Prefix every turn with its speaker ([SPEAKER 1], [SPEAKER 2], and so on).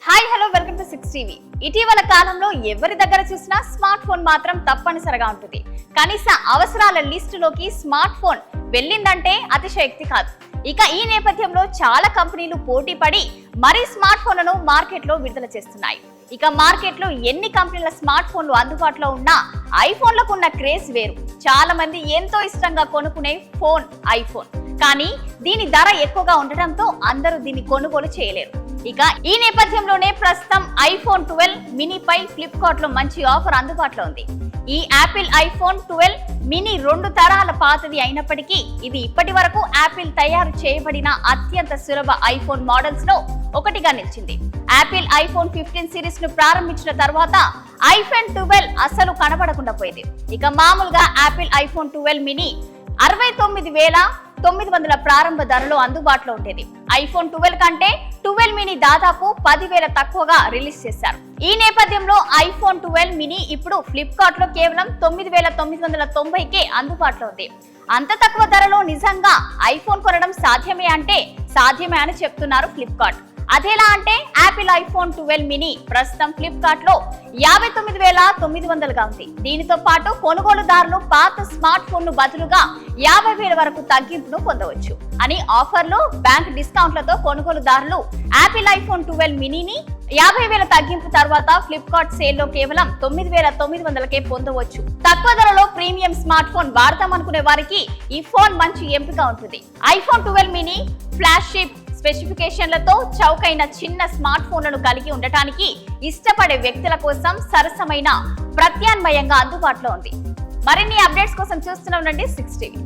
[SPEAKER 1] Hi hello welcome to 6 TV. ఇటీవల కాలంలో ఎవరి దగ్గర చూసినా స్మార్ట్ ఫోన్ మాత్రం తప్పనిసరిగా ఉంటుంది. కనీస అవసరాల లిస్టులోకి స్మార్ట్ ఫోన్ వెళ్ళిందంటే అతిశయోక్తి కాదు. ఇక ఈ నేపథ్యంలో చాలా కంపెనీలు పోటీ పడి మరీ స్మార్ట్ ఫోన్లను మార్కెట్లో విడుదల చేస్తున్నాయి. ఇక మార్కెట్లో ఎన్ని కంపెనీల స్మార్ట్ ఫోన్లు అందుబాటులో ఉన్నా ఐఫోన్లకు ఉన్న క్రేజ్ వేరు. చాలా మంది ఎంతో ఇష్టంగా కొనుక్కునే ఫోన్ ఐఫోన్. కానీ దీని ధర ఎక్కువగా ఉండటంతో అందరూ దీన్ని కొనుగోలు చేయలేరు. ఇక ఈ నేపథ్యంలోనే ప్రస్తుతం ఐఫోన్ 12 మినీ పై ఫ్లిప్కార్ట్ లో మంచి ఆఫర్ అందుబాటులో ఉంది. ఈ యాపిల్ ఐఫోన్ 12 మినీ 2 తరాల పాతది అయినప్పటికీ ఇది ఇప్పటి వరకు యాపిల్ తయారు చేయబడిన అత్యంత సులభ ఐఫోన్ మోడల్స్ లో ఒకటిగా నిలిచింది. యాపిల్ ఐఫోన్ 15 సిరీస్ ను ప్రారంభించిన తర్వాత ఐఫోన్ 12 అసలు కనబడకుండా పోయింది. ఇక మామూలుగా యాపిల్ ఐఫోన్ 12 మినీ 69,900 ప్రారంభ ధరలో అందుబాటులో ఉండేది. ఐఫోన్ 12 కంటే 12 మినీ దాదాపు 10,000 తక్కువగా రిలీజ్ చేశారు. ఈ నేపథ్యంలో ఐఫోన్ 12 మినీ ఇప్పుడు ఫ్లిప్కార్ట్ లో కేవలం 9,990కే అందుబాటులో ఉంది. అంత తక్కువ ధరలో నిజంగా ఐఫోన్ కొనడం సాధ్యమే అంటే సాధ్యమే అని చెప్తున్నారు ఫ్లిప్కార్ట్. అదేలా అంటే యాపిల్ ఐఫోన్ 12 మినీ ప్రస్తుతం ఫ్లిప్కార్ట్ లో 59,900గా ఉంది. దీనితో పాటు కొనుగోలుదారులు పాత స్మార్ట్ ఫోన్ ను బదులుగా 50,000 వరకు తగ్గింపును పొందవచ్చు అని ఆఫర్లు, బ్యాంక్ డిస్కౌంట్లతో కొనుగోలుదారులు యాపిల్ ఐఫోన్ 12 మినీని 50,000 తగ్గింపు తర్వాత ఫ్లిప్కార్ట్ సేల్ లో కేవలం 9,900కే పొందవచ్చు. తక్కువ ధరలో ప్రీమియం స్మార్ట్ ఫోన్ వాడతామనుకునే వారికి ఈ ఫోన్ మంచి ఎంపిక ఉంటుంది. ఐఫోన్ 12 మినీ ఫ్లాష్ షిప్ స్పెసిఫికేషన్లతో చౌకైన చిన్న స్మార్ట్ ఫోన్లను కలిగి ఉండటానికి ఇష్టపడే వ్యక్తుల కోసం సరసమైన ప్రత్యామ్నాయంగా అందుబాటులో ఉంది. మరిన్ని అప్డేట్స్ కోసం చూస్తూనే ఉండండి 6 టీవీ.